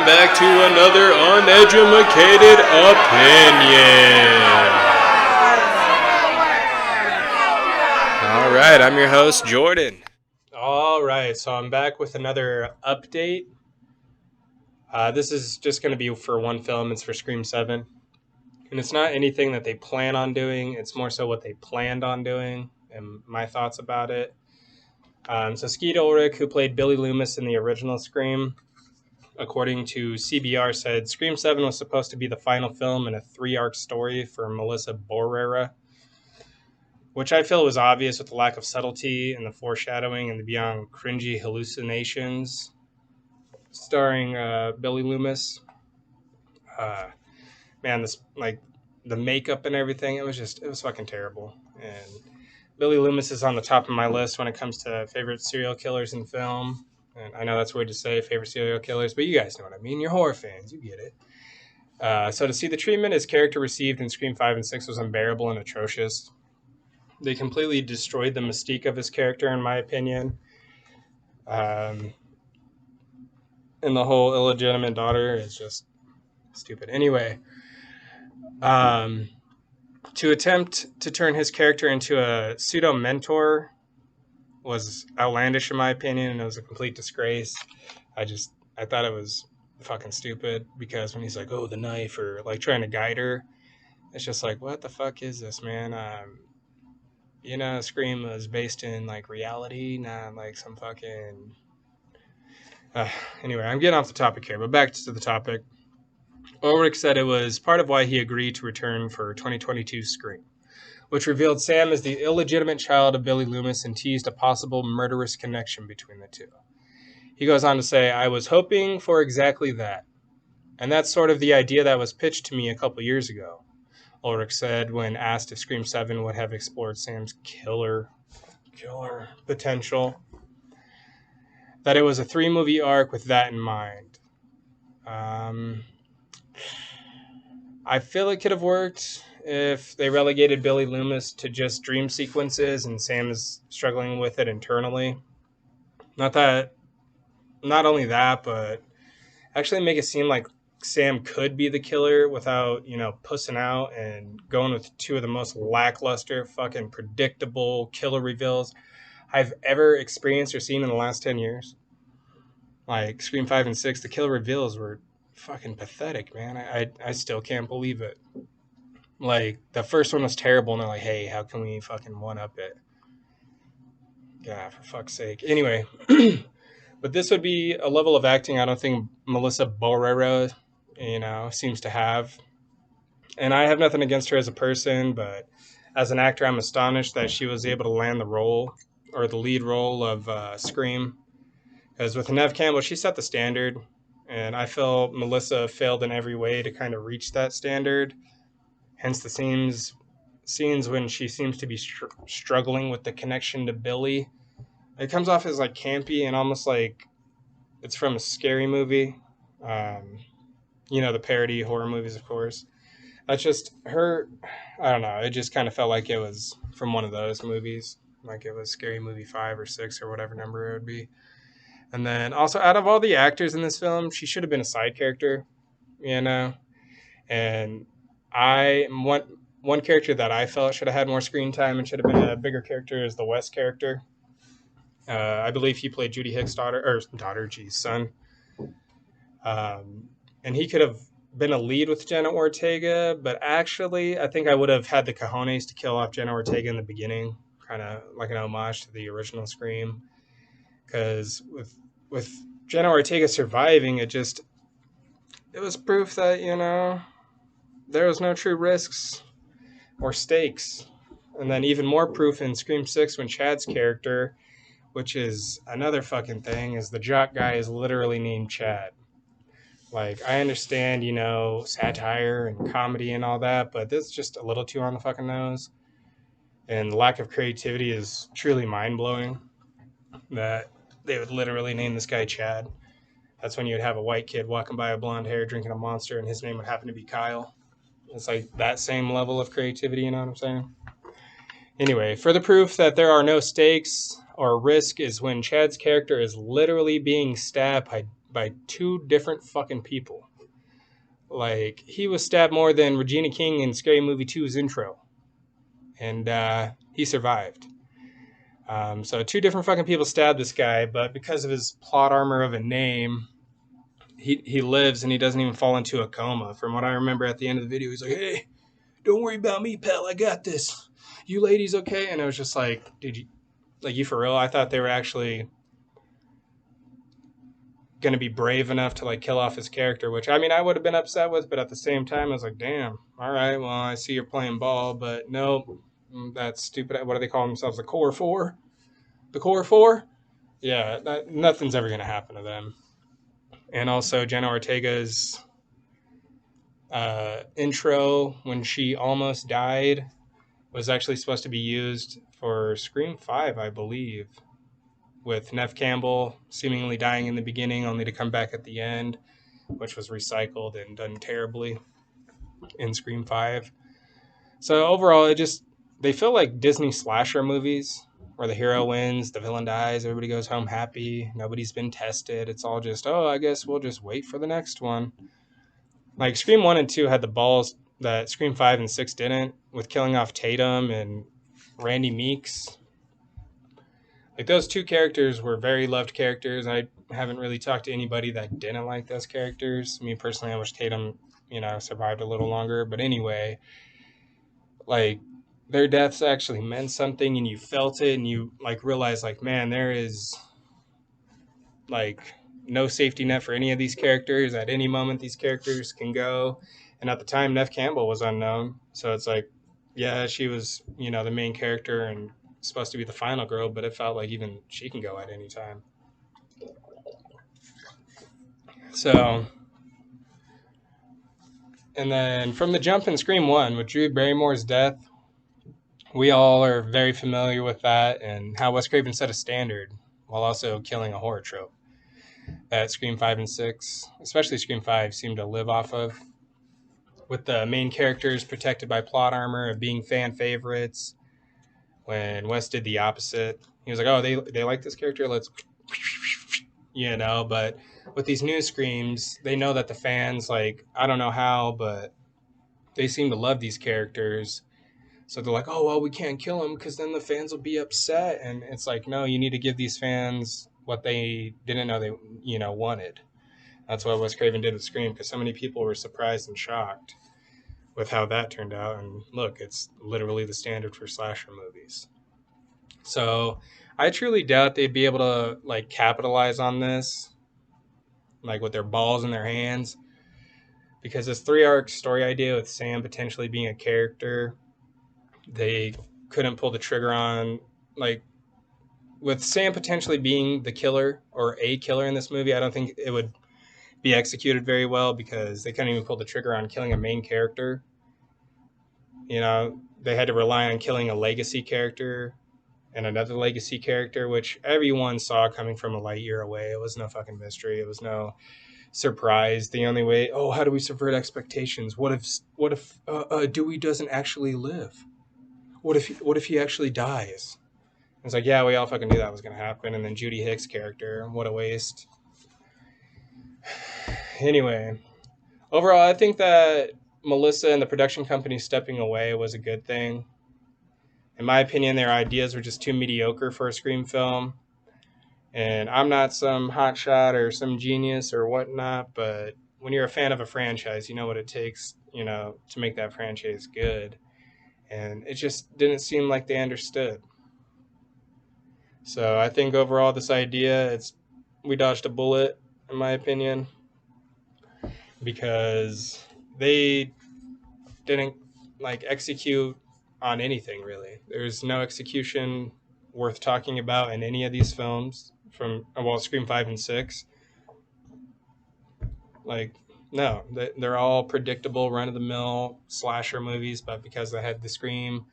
welcome back to another uneducated opinion. Alright, I'm your host, Jordan. Alright, so I'm back with another update. This is just going to be for one film. It's for Scream 7. And it's not anything that they plan on doing. It's more so what they planned on doing and my thoughts about it. So Skeet Ulrich, who played Billy Loomis in the original Scream, according to CBR, said Scream 7 was supposed to be the final film in a 3-arc story for Melissa Barrera, which I feel was obvious with the lack of subtlety and the foreshadowing and the beyond cringy hallucinations starring Billy Loomis. Man, this, like, the makeup and everything, it was fucking terrible. And Billy Loomis is on the top of my list when it comes to favorite serial killers in film. And I know that's weird to say, favorite serial killers, but you guys know what I mean. You're horror fans. You get it. So to see the treatment his character received in Scream 5 and 6 was unbearable and atrocious. They completely destroyed the mystique of his character, in my opinion. And the whole illegitimate daughter is just stupid. Anyway, to attempt to turn his character into a pseudo-mentor was outlandish in my opinion, and it was a complete disgrace. I thought it was fucking stupid, because when he's like, oh, the knife, or like trying to guide her, it's just like, what the fuck is this, man? Scream was based in like reality, not like some fucking anyway, I'm getting off the topic here, but back to the topic. Ulrich said it was part of why he agreed to return for 2022 Scream, which revealed Sam as the illegitimate child of Billy Loomis and teased a possible murderous connection between the two. He goes on to say, I was hoping for exactly that. And that's sort of the idea that was pitched to me a couple years ago, Ulrich said when asked if Scream 7 would have explored Sam's killer potential. That it was a 3-movie arc with that in mind. I feel it could have worked if they relegated Billy Loomis to just dream sequences and Sam is struggling with it internally. Not only that, but actually make it seem like Sam could be the killer without, pussing out and going with 2 of the most lackluster, fucking predictable killer reveals I've ever experienced or seen in the last 10 years. Like Scream 5 and 6, the killer reveals were fucking pathetic, man. I still can't believe it. Like, the first one was terrible, and they're like, hey, how can we fucking one-up it? Yeah, for fuck's sake. Anyway, but this would be a level of acting I don't think Melissa Barrera, seems to have. And I have nothing against her as a person, but as an actor, I'm astonished that she was able to land the role, or the lead role of Scream. Because with Neve Campbell, she set the standard, and I feel Melissa failed in every way to kind of reach that standard. Hence the scenes when she seems to be struggling with the connection to Billy. It comes off as like campy and almost like it's from a scary movie. The parody horror movies, of course. That's just her. I don't know. It just kind of felt like it was from one of those movies. Like it was Scary Movie 5 or 6 or whatever number it would be. And then also, out of all the actors in this film, she should have been a side character, And one character that I felt should have had more screen time and should have been a bigger character is the West character. I believe he played Judy Hicks' son. And he could have been a lead with Jenna Ortega, but actually, I think I would have had the cojones to kill off Jenna Ortega in the beginning, kind of like an homage to the original Scream. Because with Jenna Ortega surviving, it was proof that, there was no true risks or stakes. And then even more proof in Scream 6 when Chad's character, which is another fucking thing, is the jock guy is literally named Chad. Like, I understand, satire and comedy and all that, but this is just a little too on the fucking nose. And the lack of creativity is truly mind-blowing that they would literally name this guy Chad. That's when you'd have a white kid walking by a blonde hair drinking a Monster and his name would happen to be Kyle. It's like that same level of creativity, you know what I'm saying? Anyway, further proof that there are no stakes or risk is when Chad's character is literally being stabbed by 2 different fucking people. Like, he was stabbed more than Regina King in Scary Movie 2's intro. And he survived. So 2 different fucking people stabbed this guy, but because of his plot armor of a name, he lives and he doesn't even fall into a coma. From what I remember at the end of the video, he's like, hey, don't worry about me, pal. I got this. You ladies okay? And it was just like, dude, you for real? I thought they were actually going to be brave enough to like kill off his character, which I mean I would have been upset with, but at the same time I was like, damn, all right, well, I see you're playing ball, but no, that's stupid. What do they call themselves? The core four? The core four? Yeah, nothing's ever going to happen to them. And also Jenna Ortega's intro when she almost died was actually supposed to be used for Scream 5, I believe, with Neve Campbell seemingly dying in the beginning only to come back at the end, which was recycled and done terribly in Scream 5. So overall, they feel like Disney slasher movies where the hero wins, the villain dies, everybody goes home happy, nobody's been tested. It's all just, oh, I guess we'll just wait for the next one. Like Scream 1 and 2 had the balls that Scream 5 and 6 didn't, with killing off Tatum and Randy Meeks. Like, those 2 characters were very loved characters. I haven't really talked to anybody that didn't like those characters. Me personally, I wish Tatum, survived a little longer. But anyway, like, their deaths actually meant something, and you felt it, and you like realize, like, man, there is like no safety net for any of these characters. At any moment, these characters can go. And at the time, Neve Campbell was unknown, so it's like, yeah, she was, the main character and supposed to be the final girl, but it felt like even she can go at any time. So, and then from the jump in Scream 1 with Drew Barrymore's death, we all are very familiar with that and how Wes Craven set a standard while also killing a horror trope that Scream 5 and 6, especially Scream 5, seem to live off of, with the main characters protected by plot armor of being fan favorites. When Wes did the opposite, he was like, oh, they like this character, let's, but with these new Screams, they know that the fans, like, I don't know how, but they seem to love these characters. So they're like, oh, well, we can't kill them because then the fans will be upset. And it's like, no, you need to give these fans what they didn't know they, wanted. That's what Wes Craven did with Scream, because so many people were surprised and shocked with how that turned out. And look, it's literally the standard for slasher movies. So I truly doubt they'd be able to like capitalize on this, like with their balls in their hands, because this 3-arc story idea with Sam potentially being a character, they couldn't pull the trigger on. Like, with Sam potentially being the killer or a killer in this movie, I don't think it would be executed very well because they couldn't even pull the trigger on killing a main character. They had to rely on killing a legacy character and another legacy character, which everyone saw coming from a light year away. It was no fucking mystery. It was no surprise. The only way, how do we subvert expectations? What if Dewey doesn't actually live? What if he actually dies? It's like, yeah, we all fucking knew that was going to happen. And then Judy Hicks' character, what a waste. Anyway, overall, I think that Melissa and the production company stepping away was a good thing. In my opinion, their ideas were just too mediocre for a Scream film. And I'm not some hotshot or some genius or whatnot, but when you're a fan of a franchise, you know what it takes, to make that franchise good. And it just didn't seem like they understood. So I think overall this idea, we dodged a bullet, in my opinion, because they didn't like execute on anything really. There's no execution worth talking about in any of these films from Scream 5 and 6. Like, no, they're all predictable run-of-the-mill slasher movies, but because they had the Scream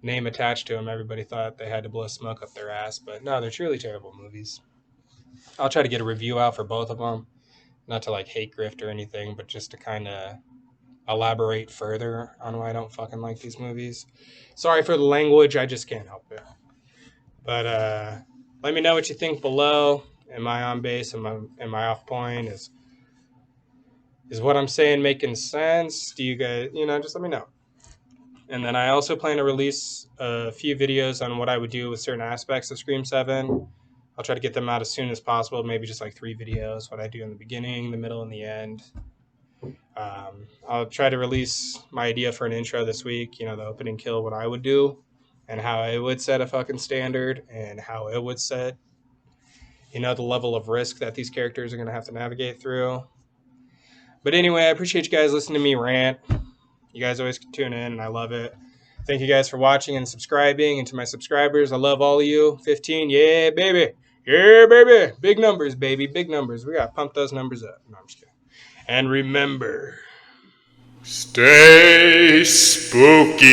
name attached to them, everybody thought they had to blow smoke up their ass. But no, they're truly terrible movies. I'll try to get a review out for both of them, not to like hate grift or anything, but just to kind of elaborate further on why I don't fucking like these movies. Sorry for the language, I just can't help it. But let me know what you think below. Am I on base? Am I off point? Is what I'm saying making sense? Do you guys, just let me know. And then I also plan to release a few videos on what I would do with certain aspects of Scream 7. I'll try to get them out as soon as possible, maybe just like 3 videos, what I do in the beginning, the middle, and the end. I'll try to release my idea for an intro this week, the opening kill, what I would do, and how it would set a fucking standard, and how it would set, the level of risk that these characters are going to have to navigate through. But anyway, I appreciate you guys listening to me rant. You guys always tune in, and I love it. Thank you guys for watching and subscribing. And to my subscribers, I love all of you. 15, yeah, baby. Yeah, baby. Big numbers, baby. Big numbers. We got to pump those numbers up. No, I'm just kidding. And remember, stay spooky.